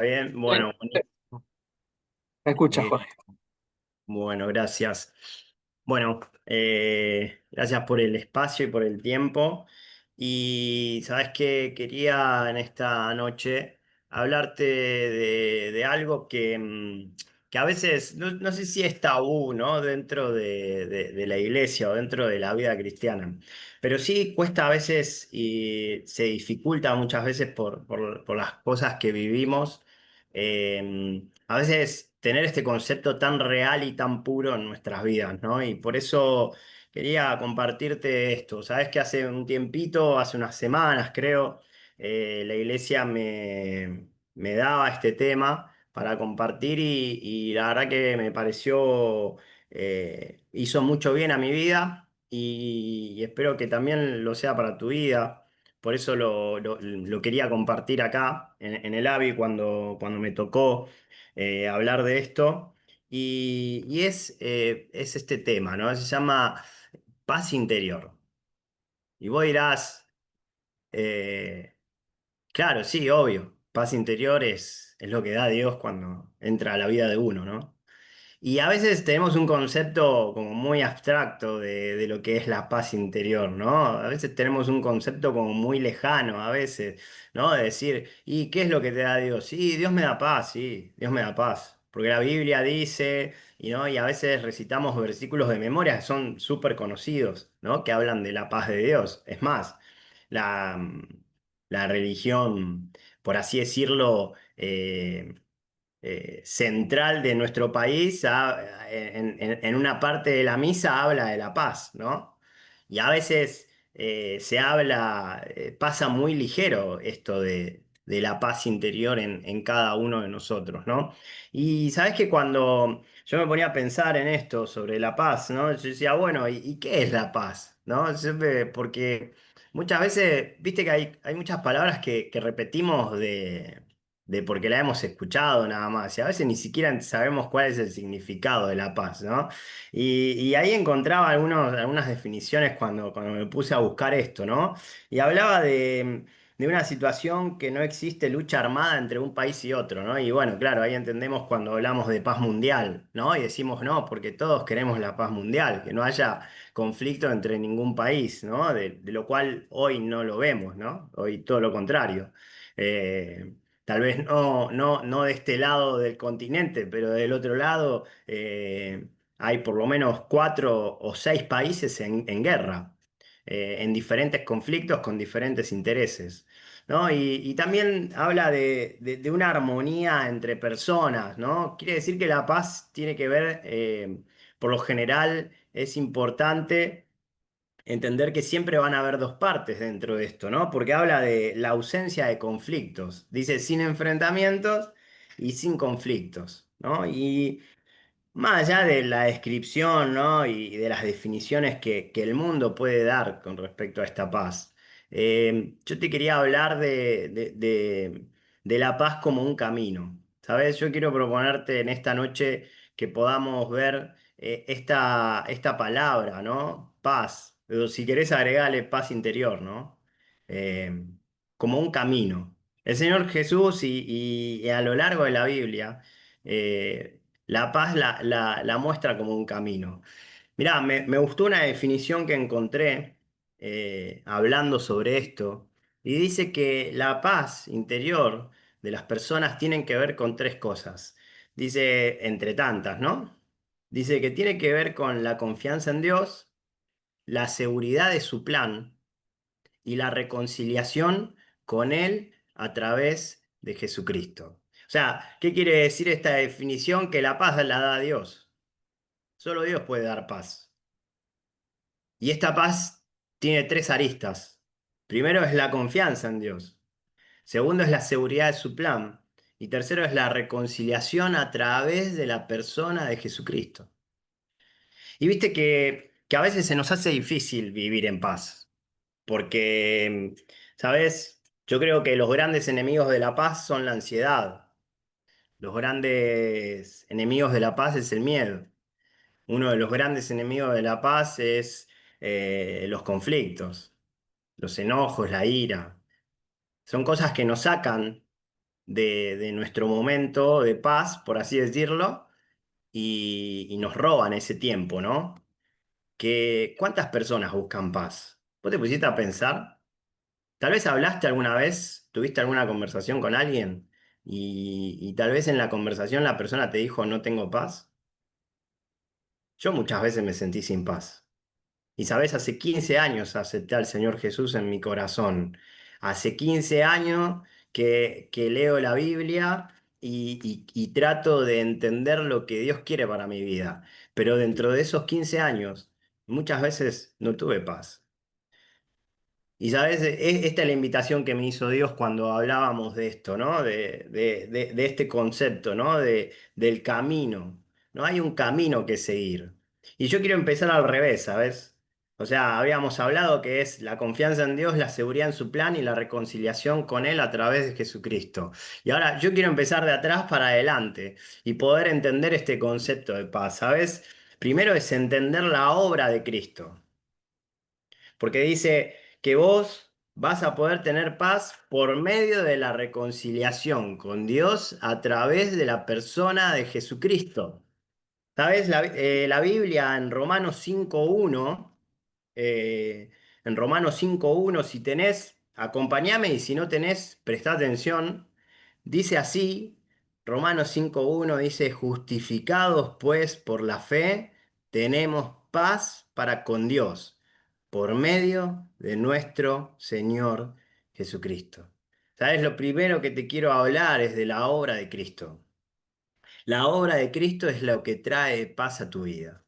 Bien, Sí, bueno, me escucha, eh, Jorge. bueno, gracias. Bueno, gracias por el espacio y por el tiempo. Y sabes que quería en esta noche hablarte de algo que a veces, no sé si es tabú, ¿no? Dentro de la iglesia o dentro de la vida cristiana. Pero sí cuesta a veces y se dificulta muchas veces por las cosas que vivimos. A veces tener este concepto tan real y tan puro en nuestras vidas, ¿no? Y por eso quería compartirte esto. Sabes que hace un tiempito, hace unas semanas creo, la iglesia me daba este tema para compartir y la verdad que me pareció, hizo mucho bien a mi vida y espero que también lo sea para tu vida. Por eso lo quería compartir acá en el AVI cuando me tocó hablar de esto. Es este tema, ¿no? Se llama paz interior. Y vos dirás, eh, claro, sí, obvio, paz interior es lo que da Dios cuando entra a la vida de uno, ¿no? Y a veces tenemos un concepto como muy abstracto de lo que es la paz interior, ¿no? A veces tenemos un concepto como muy lejano, a veces, ¿no? De decir, ¿y qué es lo que te da Dios? Sí, Dios me da paz, sí, Dios me da paz. Porque la Biblia dice, ¿no? Y a veces recitamos versículos de memoria que son súper conocidos, ¿no? Que hablan de la paz de Dios. Es más, la, la religión, por así decirlo, central de nuestro país, en una parte de la misa habla de la paz, ¿no? Y a veces se habla, pasa muy ligero esto de la paz interior en cada uno de nosotros, ¿no? Y sabes que cuando yo me ponía a pensar en esto sobre la paz, ¿no? Yo decía, bueno, ¿y qué es la paz? ¿No? Porque muchas veces, viste que hay muchas palabras que repetimos de porque la hemos escuchado nada más, y a veces ni siquiera sabemos cuál es el significado de la paz, ¿no? Y ahí encontraba algunas definiciones cuando me puse a buscar esto, ¿no? Y hablaba de una situación que no existe lucha armada entre un país y otro, ¿no? Y bueno, claro, ahí entendemos cuando hablamos de paz mundial, ¿no? Y decimos no, porque todos queremos la paz mundial, que no haya conflicto entre ningún país, ¿no? De lo cual hoy no lo vemos, ¿no? Hoy todo lo contrario. Tal vez no de este lado del continente, pero del otro lado hay por lo menos 4 o 6 países en guerra, en diferentes conflictos con diferentes intereses, ¿no? Y también habla de una armonía entre personas, ¿no? Quiere decir que la paz tiene que ver, por lo general, es importante entender que siempre van a haber dos partes dentro de esto, ¿no? Porque habla de la ausencia de conflictos. Dice sin enfrentamientos y sin conflictos, ¿no? Y más allá de la descripción, ¿no? Y de las definiciones que el mundo puede dar con respecto a esta paz, yo te quería hablar de la paz como un camino. ¿Sabes? Yo quiero proponerte en esta noche que podamos ver esta palabra, ¿no? Paz. Pero si querés agregarle paz interior, ¿no? Eh, Como un camino. El Señor Jesús y a lo largo de la Biblia. La paz la muestra como un camino. Mirá, me gustó una definición que encontré hablando sobre esto y dice que la paz interior de las personas tienen que ver con 3 cosas. Dice, entre tantas, ¿no? Dice que tiene que ver con la confianza en Dios, la seguridad de su plan y la reconciliación con Él a través de Jesucristo. O sea, ¿qué quiere decir esta definición? Que la paz la da Dios. Solo Dios puede dar paz. Y esta paz tiene 3 aristas. Primero es la confianza en Dios. Segundo es la seguridad de su plan. Y tercero es la reconciliación a través de la persona de Jesucristo. Y viste que a veces se nos hace difícil vivir en paz. Porque, ¿sabes? Yo creo que los grandes enemigos de la paz son la ansiedad. Los grandes enemigos de la paz es el miedo. Uno de los grandes enemigos de la paz es los conflictos, los enojos, la ira. Son cosas que nos sacan. de nuestro momento de paz, por así decirlo, y nos roban ese tiempo, ¿no? ¿Cuántas personas buscan paz? ¿Vos te pusiste a pensar? Tal vez hablaste alguna vez, tuviste alguna conversación con alguien y tal vez en la conversación la persona te dijo no tengo paz. Yo muchas veces me sentí sin paz. Y sabes, hace 15 años acepté al Señor Jesús en mi corazón. Hace 15 años que leo la Biblia y trato de entender lo que Dios quiere para mi vida. Pero dentro de esos 15 años, muchas veces no tuve paz. Y sabes, esta es la invitación que me hizo Dios cuando hablábamos de esto, ¿no? De este concepto, ¿no? Del camino. No hay un camino que seguir. Y yo quiero empezar al revés, ¿sabes? O sea, habíamos hablado que es la confianza en Dios, la seguridad en su plan y la reconciliación con Él a través de Jesucristo. Y ahora yo quiero empezar de atrás para adelante y poder entender este concepto de paz, ¿sabes? Primero es entender la obra de Cristo. Porque dice que vos vas a poder tener paz por medio de la reconciliación con Dios a través de la persona de Jesucristo. ¿Sabes? La Biblia en Romanos 5.1, eh, en Romanos 5.1, si tenés, acompáñame y si no tenés, prestá atención, dice así, Romanos 5.1 dice, justificados pues por la fe, tenemos paz para con Dios, por medio de nuestro Señor Jesucristo. ¿Sabes? Lo primero que te quiero hablar es de la obra de Cristo. La obra de Cristo es lo que trae paz a tu vida.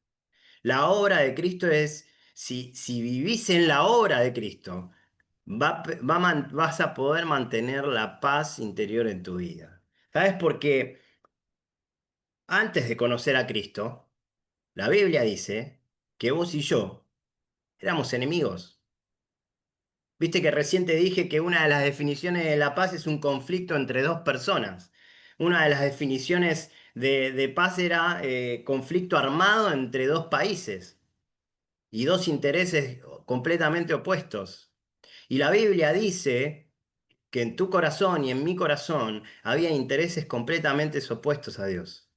La obra de Cristo es, si vivís en la obra de Cristo, vas a poder mantener la paz interior en tu vida. ¿Sabes? Porque antes de conocer a Cristo, la Biblia dice que vos y yo éramos enemigos. Viste que recién te dije que una de las definiciones de la paz es un conflicto entre dos personas. Una de las definiciones de paz era conflicto armado entre dos países y dos intereses completamente opuestos. Y la Biblia dice que en tu corazón y en mi corazón había intereses completamente opuestos a Dios.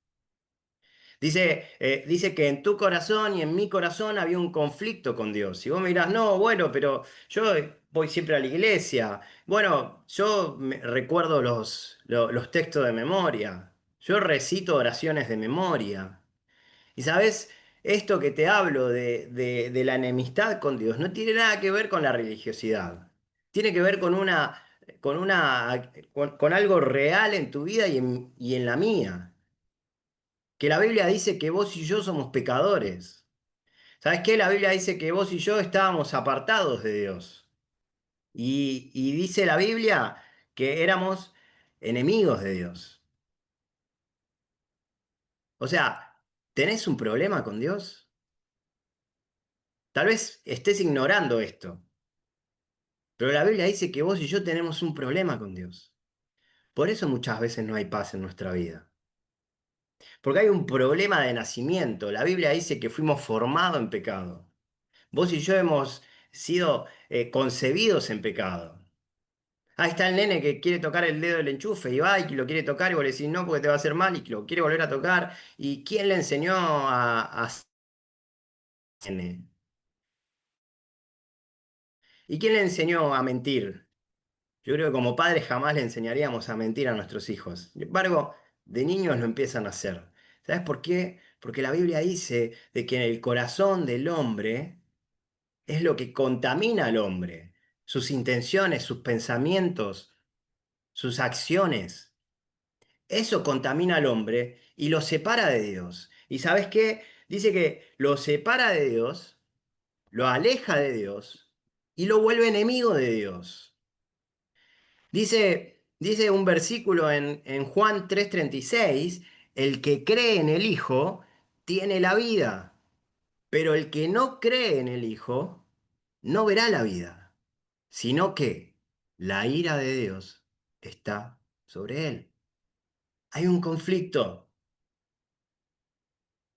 Dice que en tu corazón y en mi corazón había un conflicto con Dios. Y vos me dirás, no, bueno, pero yo voy siempre a la iglesia. Bueno, recuerdo los textos de memoria. Yo recito oraciones de memoria. Y sabes, esto que te hablo de la enemistad con Dios no tiene nada que ver con la religiosidad. Tiene que ver con algo real en tu vida y en la mía. Que la Biblia dice que vos y yo somos pecadores. ¿Sabes qué? La Biblia dice que vos y yo estábamos apartados de Dios. Y dice la Biblia que éramos enemigos de Dios. O sea, ¿tenés un problema con Dios? Tal vez estés ignorando esto, pero la Biblia dice que vos y yo tenemos un problema con Dios. Por eso muchas veces no hay paz en nuestra vida. Porque hay un problema de nacimiento. La Biblia dice que fuimos formados en pecado. Vos y yo hemos sido concebidos en pecado. Ahí está el nene que quiere tocar el dedo del enchufe y va y lo quiere tocar y vos le decís no porque te va a hacer mal y que lo quiere volver a tocar. ¿Y quién le enseñó a nene? ¿Y quién le enseñó a mentir? Yo creo que como padres jamás le enseñaríamos a mentir a nuestros hijos. Sin embargo, de niños lo empiezan a hacer. ¿Sabes por qué? Porque la Biblia dice de que el corazón del hombre es lo que contamina al hombre. Sus intenciones, sus pensamientos, sus acciones. Eso contamina al hombre y lo separa de Dios. ¿Y sabes qué? Dice que lo separa de Dios, lo aleja de Dios y lo vuelve enemigo de Dios. Dice un versículo en Juan 3:36, el que cree en el Hijo tiene la vida, pero el que no cree en el Hijo no verá la vida, sino que la ira de Dios está sobre él. Hay un conflicto,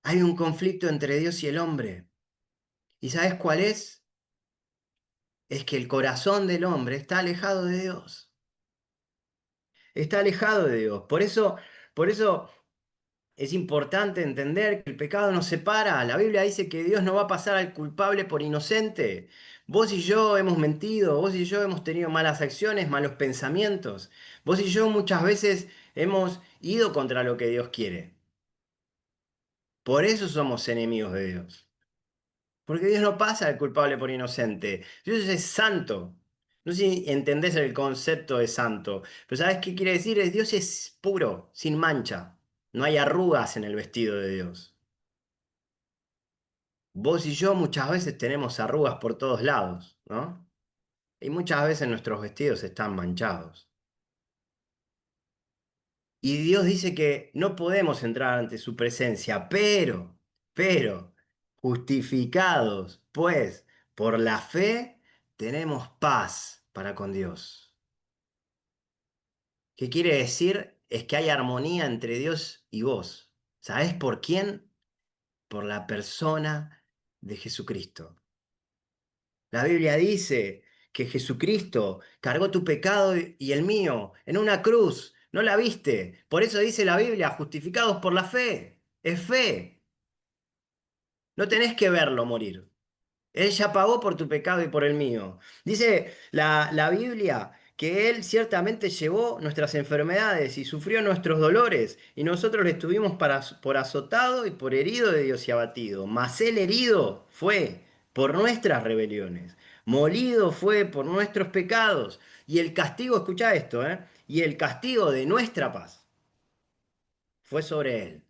hay un conflicto entre Dios y el hombre. ¿Y sabes cuál es? Es que el corazón del hombre está alejado de Dios. está alejado de Dios. Por eso es importante entender que el pecado nos separa. La Biblia dice que Dios no va a pasar al culpable por inocente. Vos y yo hemos mentido, vos y yo hemos tenido malas acciones, malos pensamientos. Vos y yo muchas veces hemos ido contra lo que Dios quiere. Por eso somos enemigos de Dios. Porque Dios no pasa al culpable por inocente. Dios es santo. No sé si entendés el concepto de santo, pero ¿sabés qué quiere decir? Dios es puro, sin mancha. No hay arrugas en el vestido de Dios. Vos y yo muchas veces tenemos arrugas por todos lados, ¿no? Y muchas veces nuestros vestidos están manchados. Y Dios dice que no podemos entrar ante su presencia, pero, justificados, pues, por la fe, tenemos paz para con Dios. ¿Qué quiere decir? Es que hay armonía entre Dios y vos. ¿Sabés por quién? Por la persona de Jesucristo. La Biblia dice que Jesucristo cargó tu pecado y el mío en una cruz. ¿No la viste? Por eso dice la Biblia, justificados por la fe. Es fe. No tenés que verlo morir. Él ya pagó por tu pecado y por el mío. Dice la Biblia que Él ciertamente llevó nuestras enfermedades y sufrió nuestros dolores, y nosotros le estuvimos por azotado y por herido de Dios y abatido. Mas Él herido fue por nuestras rebeliones, molido fue por nuestros pecados, y el castigo, escucha esto, y el castigo de nuestra paz fue sobre Él,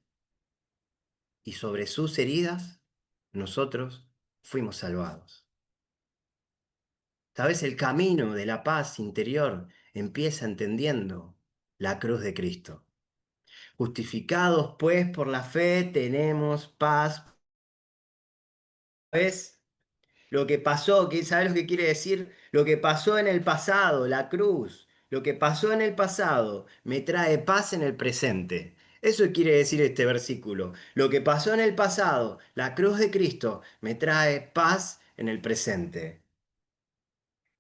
y sobre sus heridas nosotros fuimos salvados. ¿Sabes? El camino de la paz interior empieza entendiendo la cruz de Cristo. Justificados pues por la fe tenemos paz. ¿Sabes? Lo que pasó, ¿sabes lo que quiere decir? Lo que pasó en el pasado, la cruz, lo que pasó en el pasado me trae paz en el presente. Eso quiere decir este versículo. Lo que pasó en el pasado, la cruz de Cristo, me trae paz en el presente.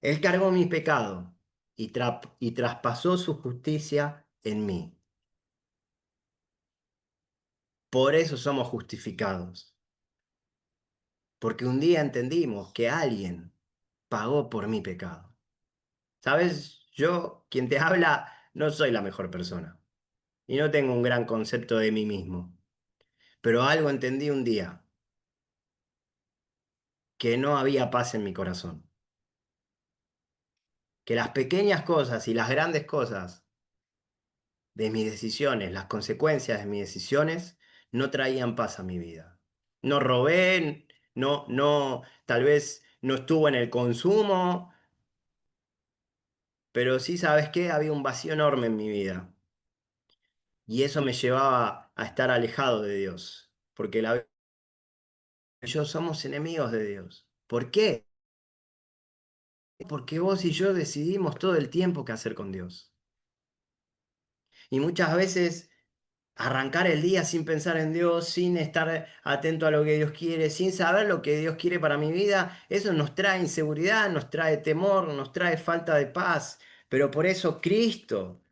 Él cargó mi pecado y traspasó su justicia en mí. Por eso somos justificados. Porque un día entendimos que alguien pagó por mi pecado. ¿Sabes? Yo, quien te habla, no soy la mejor persona. Y no tengo un gran concepto de mí mismo. Pero algo entendí un día, que no había paz en mi corazón. Que las pequeñas cosas y las grandes cosas de mis decisiones, las consecuencias de mis decisiones, no traían paz a mi vida. No robé, tal vez no estuvo en el consumo, pero sí, ¿sabes qué? Había un vacío enorme en mi vida. Y eso me llevaba a estar alejado de Dios, porque y yo somos enemigos de Dios. ¿Por qué? Porque vos y yo decidimos todo el tiempo qué hacer con Dios. Y muchas veces arrancar el día sin pensar en Dios, sin estar atento a lo que Dios quiere, sin saber lo que Dios quiere para mi vida, eso nos trae inseguridad, nos trae temor, nos trae falta de paz. Pero por eso Cristo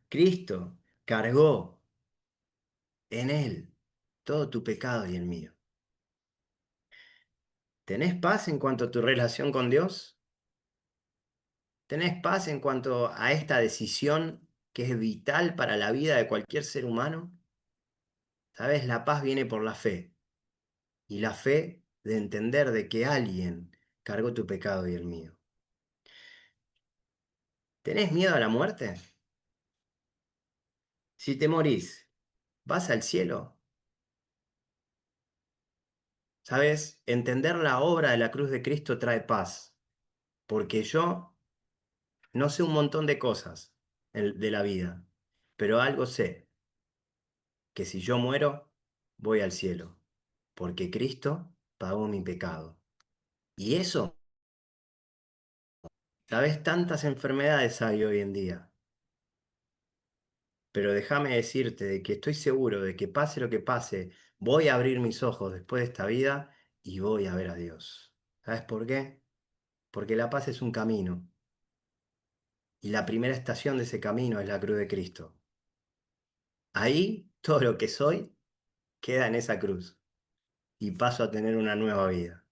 cargó en Él todo tu pecado y el mío. ¿Tenés paz en cuanto a tu relación con Dios? ¿Tenés paz en cuanto a esta decisión que es vital para la vida de cualquier ser humano? ¿Sabes? La paz viene por la fe. Y la fe de entender de que alguien cargó tu pecado y el mío. ¿Tenés miedo a la muerte? Si te morís, ¿vas al cielo? ¿Sabes? Entender la obra de la cruz de Cristo trae paz, porque yo no sé un montón de cosas de la vida, pero algo sé, que si yo muero, voy al cielo, porque Cristo pagó mi pecado. Y eso, ¿sabes? Tantas enfermedades hay hoy en día. Pero déjame decirte de que estoy seguro de que pase lo que pase, voy a abrir mis ojos después de esta vida y voy a ver a Dios. ¿Sabes por qué? Porque la paz es un camino y la primera estación de ese camino es la cruz de Cristo. ahí todo lo que soy queda en esa cruz y paso a tener una nueva vida.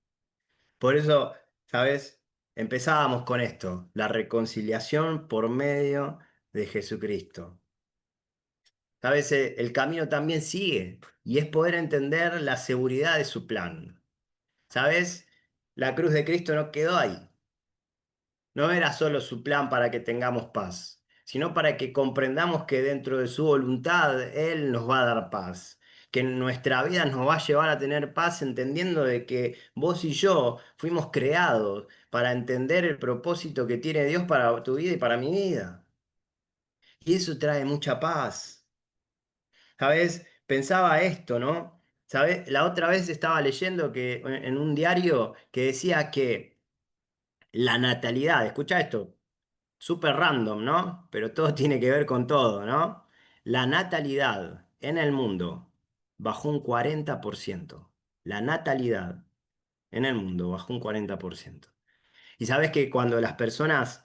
Por eso, ¿sabes? Empezábamos con esto, la reconciliación por medio de Jesucristo. ¿Sabes? El camino también sigue y es poder entender la seguridad de su plan. ¿Sabes? La cruz de Cristo no quedó ahí. No era solo su plan para que tengamos paz, sino para que comprendamos que dentro de su voluntad Él nos va a dar paz, que en nuestra vida nos va a llevar a tener paz entendiendo de que vos y yo fuimos creados para entender el propósito que tiene Dios para tu vida y para mi vida. Y eso trae mucha paz. ¿Sabes? Pensaba esto, ¿no? ¿Sabes? La otra vez estaba leyendo que en un diario que decía que la natalidad, escucha esto, súper random, ¿no? Pero todo tiene que ver con todo, ¿no? La natalidad en el mundo bajó un 40%. La natalidad en el mundo bajó un 40%. Y sabes que cuando las personas,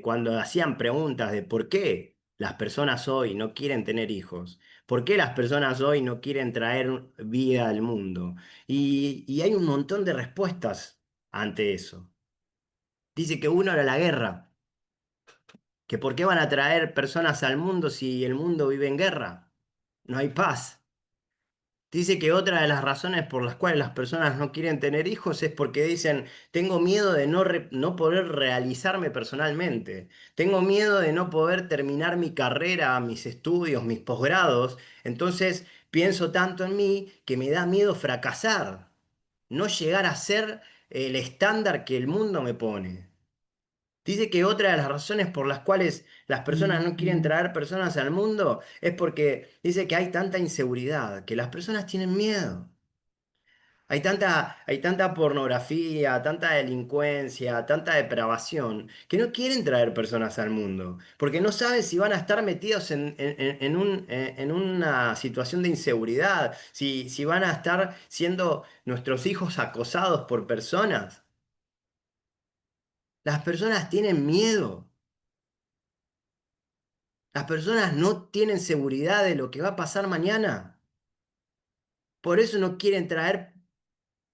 cuando hacían preguntas de por qué las personas hoy no quieren tener hijos, por qué las personas hoy no quieren traer vida al mundo, y hay un montón de respuestas ante eso. Dice que uno era la guerra, que por qué van a traer personas al mundo si el mundo vive en guerra, no hay paz. Dice que otra de las razones por las cuales las personas no quieren tener hijos es porque dicen, tengo miedo de no poder realizarme personalmente, tengo miedo de no poder terminar mi carrera, mis estudios, mis posgrados, entonces pienso tanto en mí que me da miedo fracasar, no llegar a ser el estándar que el mundo me pone. Dice que otra de las razones por las cuales las personas no quieren traer personas al mundo es porque dice que hay tanta inseguridad, que las personas tienen miedo. Hay tanta pornografía, tanta delincuencia, tanta depravación, que no quieren traer personas al mundo, porque no saben si van a estar metidos en una situación de inseguridad, si van a estar siendo nuestros hijos acosados por personas. Las personas tienen miedo. Las personas no tienen seguridad de lo que va a pasar mañana. Por eso no quieren traer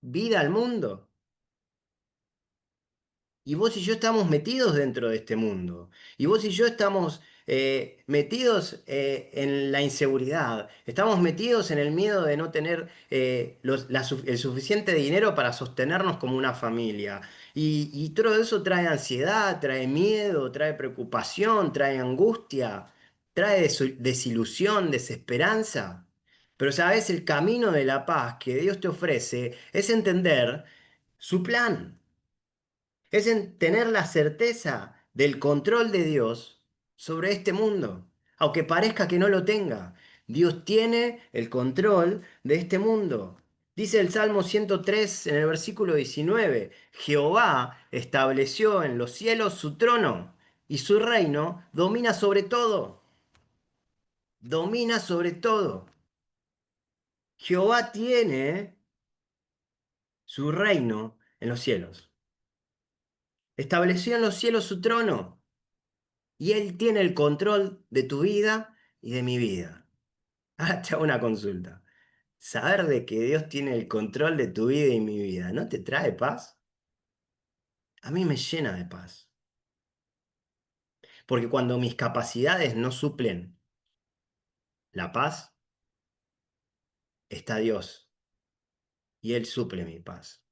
vida al mundo. Y vos y yo estamos metidos dentro de este mundo. Y vos y yo estamos metidos en la inseguridad. Estamos metidos en el miedo de no tener el suficiente dinero para sostenernos como una familia. Y todo eso trae ansiedad, trae miedo, trae preocupación, trae angustia, trae desilusión, desesperanza. Pero sabes, el camino de la paz que Dios te ofrece es entender su plan. Es en tener la certeza del control de Dios sobre este mundo, aunque parezca que no lo tenga. Dios tiene el control de este mundo. Dice el Salmo 103 en el versículo 19, Jehová estableció en los cielos su trono y su reino domina sobre todo, domina sobre todo. Jehová tiene su reino en los cielos. Estableció en los cielos su trono. Y Él tiene el control de tu vida y de mi vida. Ahora te hago una consulta. Saber de que Dios tiene el control de tu vida y mi vida, ¿no te trae paz? A mí me llena de paz. Porque cuando mis capacidades no suplen la paz, está Dios y Él suple mi paz.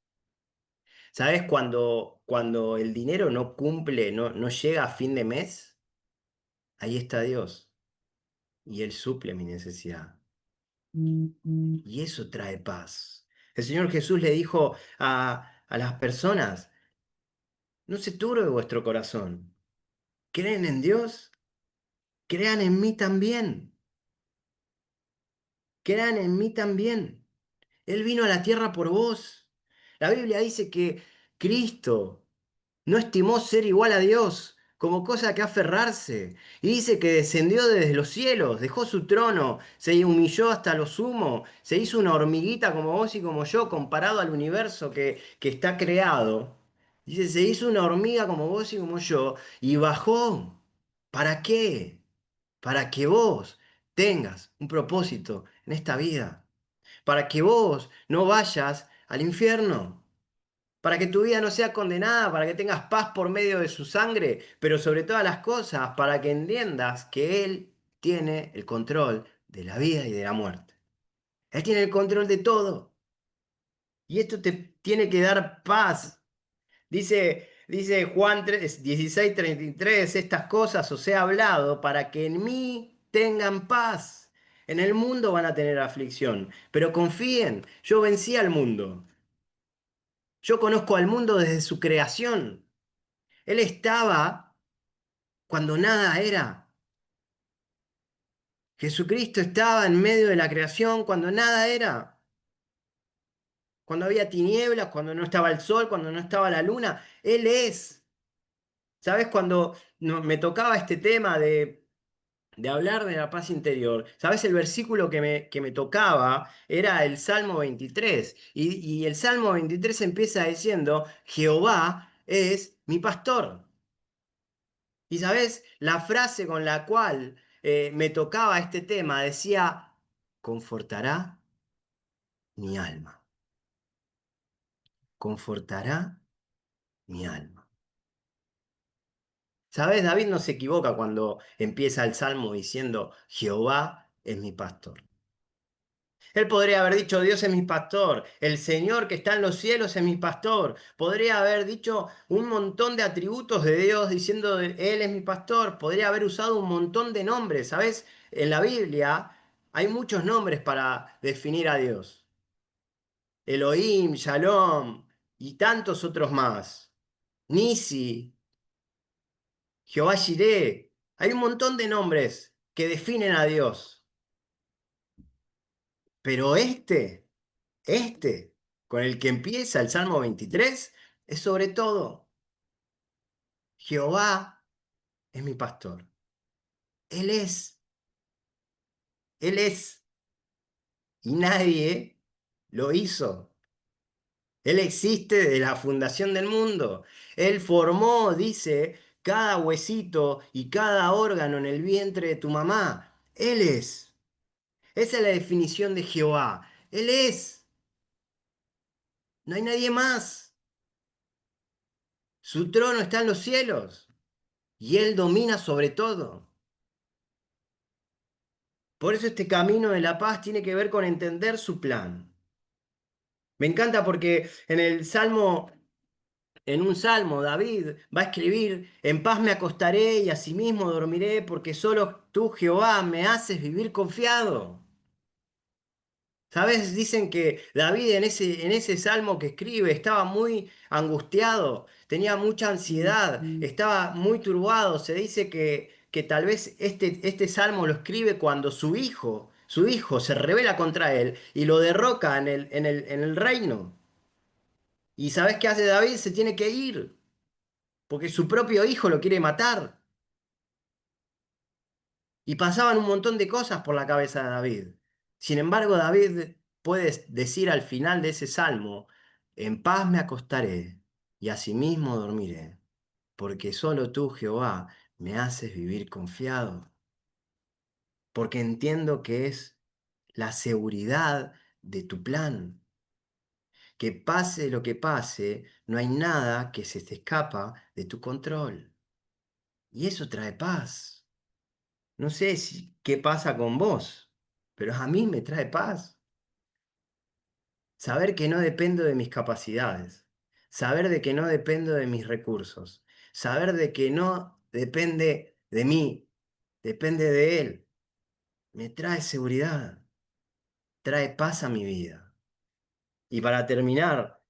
¿Sabes? Cuando el dinero no cumple, no llega a fin de mes, ahí está Dios y Él suple mi necesidad. Y eso trae paz. El Señor Jesús le dijo a las personas, no se turbe vuestro corazón. ¿Creen en Dios? Crean en mí también. Crean en mí también. Él vino a la tierra por vos. La Biblia dice que Cristo no estimó ser igual a Dios como cosa que aferrarse. Y dice que descendió desde los cielos, dejó su trono, se humilló hasta lo sumo, se hizo una hormiguita como vos y como yo, comparado al universo que está creado. Dice, se hizo una hormiga como vos y como yo, y bajó. ¿Para qué? para que vos tengas un propósito en esta vida, para que vos no vayas al infierno, para que tu vida no sea condenada, para que tengas paz por medio de su sangre, pero sobre todas las cosas, para que entiendas que Él tiene el control de la vida y de la muerte. Él tiene el control de todo. Y esto te tiene que dar paz. Dice Juan 16:33, estas cosas os he hablado para que en mí tengan paz. En el mundo van a tener aflicción, pero confíen, yo vencí al mundo. Yo conozco al mundo desde su creación. Él estaba cuando nada era. Jesucristo estaba en medio de la creación cuando nada era. Cuando había tinieblas, cuando no estaba el sol, cuando no estaba la luna. Él es. ¿Sabes? Cuando me tocaba este tema de hablar de la paz interior, ¿sabes? El versículo que me tocaba era el Salmo 23. Y el Salmo 23 empieza diciendo, Jehová es mi pastor. Y sabes, la frase con la cual me tocaba este tema decía, confortará mi alma, confortará mi alma. ¿Sabes? David no se equivoca cuando empieza el salmo diciendo, Jehová es mi pastor. Él podría haber dicho, Dios es mi pastor, el Señor que está en los cielos es mi pastor. Podría haber dicho un montón de atributos de Dios diciendo, Él es mi pastor. Podría haber usado un montón de nombres. ¿Sabes? En la Biblia hay muchos nombres para definir a Dios. Elohim, Shalom y tantos otros más. Nisi, Jehová Jireh. Hay un montón de nombres que definen a Dios. Pero este, con el que empieza el Salmo 23, es sobre todo, Jehová es mi pastor. Él es, Él es, y nadie lo hizo. Él existe desde la fundación del mundo. Él formó, dice, cada huesito y cada órgano en el vientre de tu mamá. Él es. Esa es la definición de Jehová. Él es. No hay nadie más. Su trono está en los cielos y Él domina sobre todo. Por eso este camino de la paz tiene que ver con entender su plan. Me encanta porque en un salmo, David va a escribir, en paz me acostaré y asimismo dormiré porque solo tú, Jehová, me haces vivir confiado. ¿Sabes? Dicen que David en ese salmo que escribe estaba muy angustiado, tenía mucha ansiedad, estaba muy turbado. Se dice que tal vez este salmo lo escribe cuando su hijo se rebela contra él y lo derroca en el reino. ¿Y sabes qué hace David? Se tiene que ir, porque su propio hijo lo quiere matar. Y pasaban un montón de cosas por la cabeza de David. Sin embargo, David puede decir al final de ese salmo, en paz me acostaré y asimismo dormiré, porque solo tú, Jehová, me haces vivir confiado, porque entiendo que es la seguridad de tu plan, que pase lo que pase, no hay nada que se te escapa de tu control. Y eso trae paz. No sé qué pasa con vos, pero a mí me trae paz. Saber que no dependo de mis capacidades, saber de que no dependo de mis recursos, saber de que no depende de mí, depende de Él, me trae seguridad, trae paz a mi vida. Y para terminar,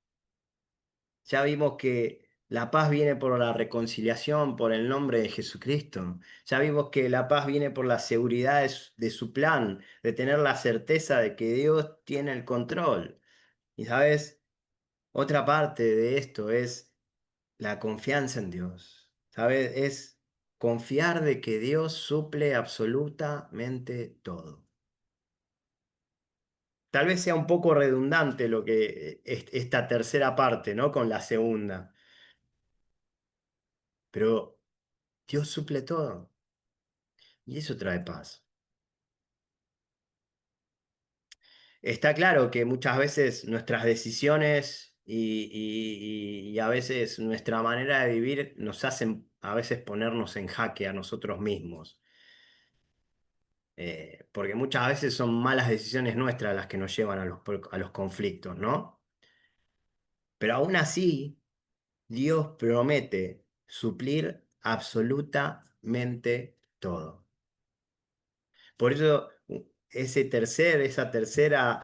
ya vimos que la paz viene por la reconciliación, por el nombre de Jesucristo. Ya vimos que la paz viene por la seguridad de su plan, de tener la certeza de que Dios tiene el control. Y sabes, otra parte de esto es la confianza en Dios. ¿Sabes? Es confiar de que Dios suple absolutamente todo. Tal vez sea un poco redundante lo que esta tercera parte, ¿no? Con la segunda, pero Dios suple todo. Y eso trae paz. Está claro que muchas veces nuestras decisiones y a veces nuestra manera de vivir nos hacen a veces ponernos en jaque a nosotros mismos. Porque muchas veces son malas decisiones nuestras las que nos llevan a los conflictos, ¿no? Pero aún así, Dios promete suplir absolutamente todo. Por eso, esa tercera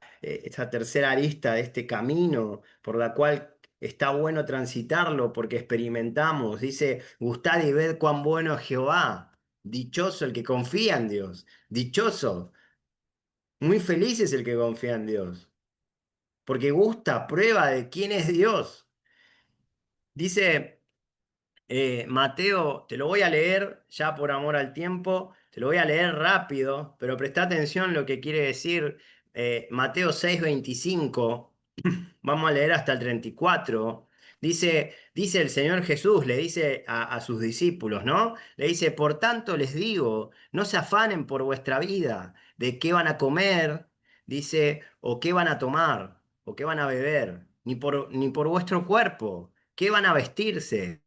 arista de este camino por la cual está bueno transitarlo porque experimentamos, dice, gustad y ved cuán bueno es Jehová. Dichoso el que confía en Dios. Dichoso. Muy feliz es el que confía en Dios. Porque gusta, prueba de quién es Dios. Dice Mateo, te lo voy a leer ya por amor al tiempo, te lo voy a leer rápido, pero presta atención lo que quiere decir Mateo 6:25. Vamos a leer hasta el 34. Dice el Señor Jesús, le dice a sus discípulos, ¿no? Le dice, por tanto les digo, no se afanen por vuestra vida, de qué van a comer, dice, o qué van a tomar, o qué van a beber, ni por vuestro cuerpo, qué van a vestirse.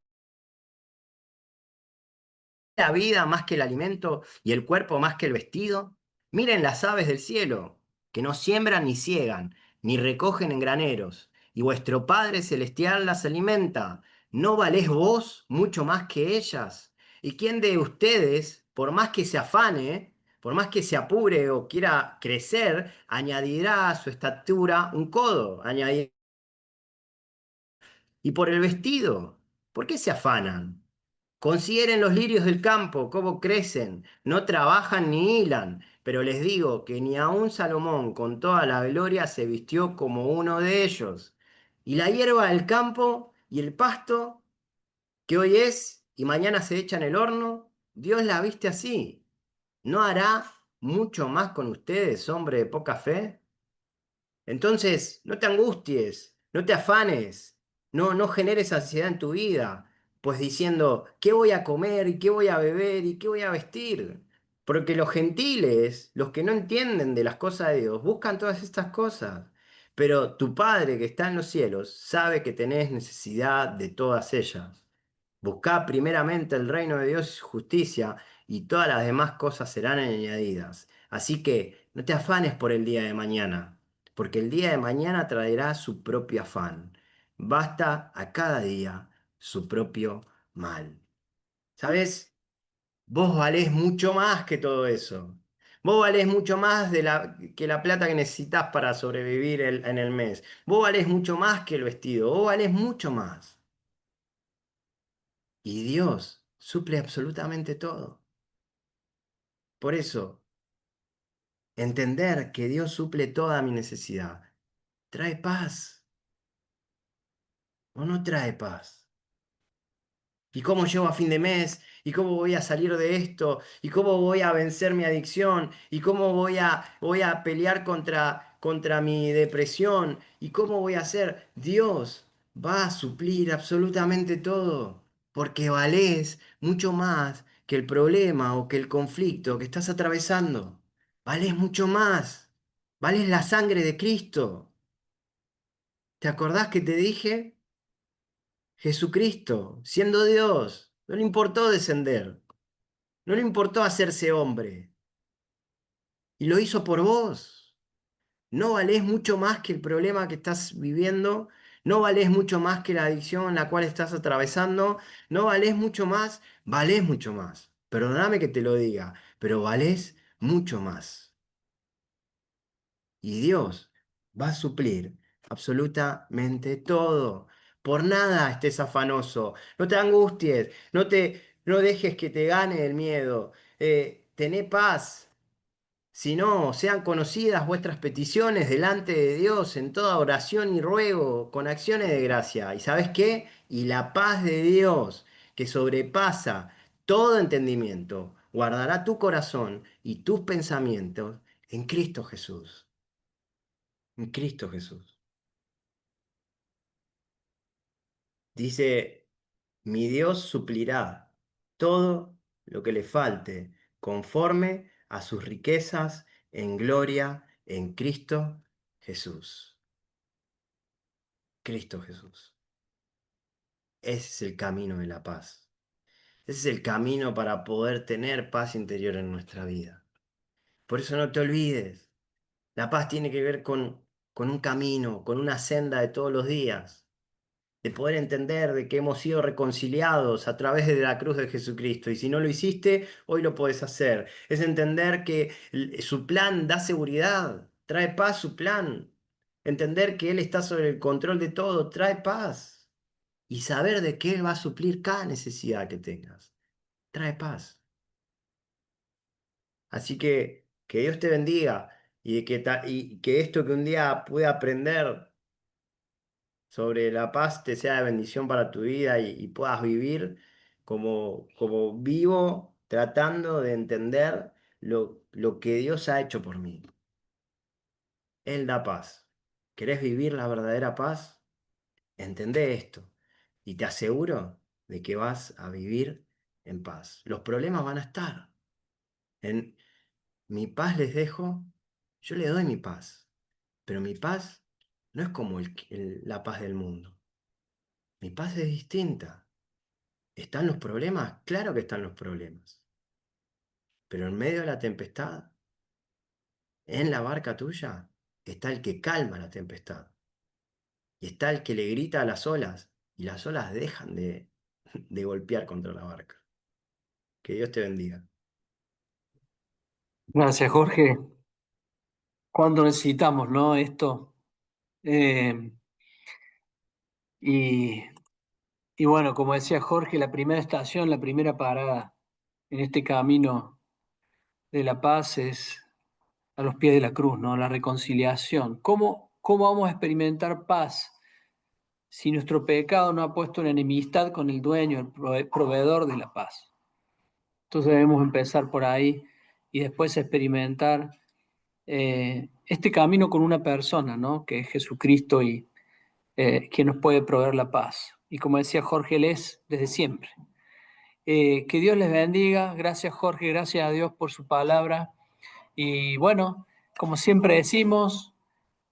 La vida más que el alimento y el cuerpo más que el vestido? Miren las aves del cielo, que no siembran ni ciegan, ni recogen en graneros, y vuestro Padre Celestial las alimenta. ¿No valés vos mucho más que ellas? ¿Y quién de ustedes, por más que se afane, por más que se apure o quiera crecer, añadirá a su estatura un codo? Y por el vestido, ¿por qué se afanan? Consideren los lirios del campo, cómo crecen, no trabajan ni hilan, pero les digo que ni aun Salomón con toda la gloria se vistió como uno de ellos. Y la hierba del campo y el pasto, que hoy es y mañana se echa en el horno, Dios la viste así. ¿No hará mucho más con ustedes, hombre de poca fe? Entonces, no te angusties, no te afanes, no generes ansiedad en tu vida, pues diciendo, ¿qué voy a comer y qué voy a beber y qué voy a vestir? Porque los gentiles, los que no entienden de las cosas de Dios, buscan todas estas cosas. Pero tu Padre que está en los cielos sabe que tenés necesidad de todas ellas. Buscá primeramente el reino de Dios y su justicia, y todas las demás cosas serán añadidas. Así que no te afanes por el día de mañana, porque el día de mañana traerá su propio afán. Basta a cada día su propio mal. ¿Sabes? Vos valés mucho más que todo eso. Vos valés mucho más que la plata que necesitas para sobrevivir en el mes. Vos valés mucho más que el vestido. Vos valés mucho más. Y Dios suple absolutamente todo. Por eso, entender que Dios suple toda mi necesidad trae paz o no trae paz. ¿Y cómo llego a fin de mes? ¿Y cómo voy a salir de esto? ¿Y cómo voy a vencer mi adicción? ¿Y cómo voy a pelear contra mi depresión? ¿Y cómo voy a hacer? Dios va a suplir absolutamente todo, porque valés mucho más que el problema o que el conflicto que estás atravesando. Valés mucho más. Valés la sangre de Cristo. ¿Te acordás que te dije? Jesucristo, siendo Dios, no le importó descender, no le importó hacerse hombre, y lo hizo por vos. No valés mucho más que el problema que estás viviendo, no valés mucho más que la adicción en la cual estás atravesando, no valés mucho más. Perdóname que te lo diga, pero valés mucho más. Y Dios va a suplir absolutamente todo. Por nada estés afanoso, no te angusties, no dejes que te gane el miedo. Tené paz. Si no, sean conocidas vuestras peticiones delante de Dios en toda oración y ruego, con acciones de gracia. ¿Y sabes qué? Y la paz de Dios, que sobrepasa todo entendimiento, guardará tu corazón y tus pensamientos en Cristo Jesús. En Cristo Jesús. Dice, mi Dios suplirá todo lo que le falte conforme a sus riquezas en gloria en Cristo Jesús. Cristo Jesús. Ese es el camino de la paz. Ese es el camino para poder tener paz interior en nuestra vida. Por eso no te olvides. La paz tiene que ver con un camino, con una senda de todos los días, de poder entender de que hemos sido reconciliados a través de la cruz de Jesucristo. Y si no lo hiciste, hoy lo podés hacer. Es entender que su plan da seguridad, trae paz su plan. Entender que Él está sobre el control de todo, trae paz. Y saber de que Él va a suplir cada necesidad que tengas, trae paz. Así que Dios te bendiga y, y que esto que un día pude aprender sobre la paz te sea de bendición para tu vida y puedas vivir como vivo tratando de entender lo que Dios ha hecho por mí. Él da paz. ¿Querés vivir la verdadera paz? Entendé esto y te aseguro de que vas a vivir en paz. Los problemas van a estar. En mi paz les dejo, yo le doy mi paz, pero mi paz no es como la paz del mundo. Mi paz es distinta. ¿Están los problemas? Claro que están los problemas. Pero en medio de la tempestad, en la barca tuya, está el que calma la tempestad. Y está el que le grita a las olas. Y las olas dejan de golpear contra la barca. Que Dios te bendiga. Gracias, Jorge. ¿Cuándo necesitamos, no? Esto. Eh, y, y bueno, como decía Jorge, la primera estación, la primera parada en este camino de la paz es a los pies de la cruz, ¿no? La reconciliación. ¿Cómo vamos a experimentar paz si nuestro pecado no ha puesto en enemistad con el dueño, el proveedor de la paz? Entonces debemos empezar por ahí y después experimentar este camino con una persona, ¿no? Que es Jesucristo y quien nos puede proveer la paz. Y como decía Jorge, Él es desde siempre. Que Dios les bendiga. Gracias, Jorge. Gracias a Dios por su palabra. Y bueno, como siempre decimos,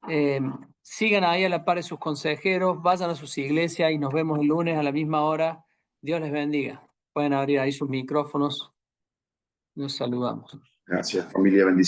eh, sigan ahí a la par de sus consejeros, vayan a sus iglesias y nos vemos el lunes a la misma hora. Dios les bendiga. Pueden abrir ahí sus micrófonos. Nos saludamos. Gracias, familia. Bendiciones.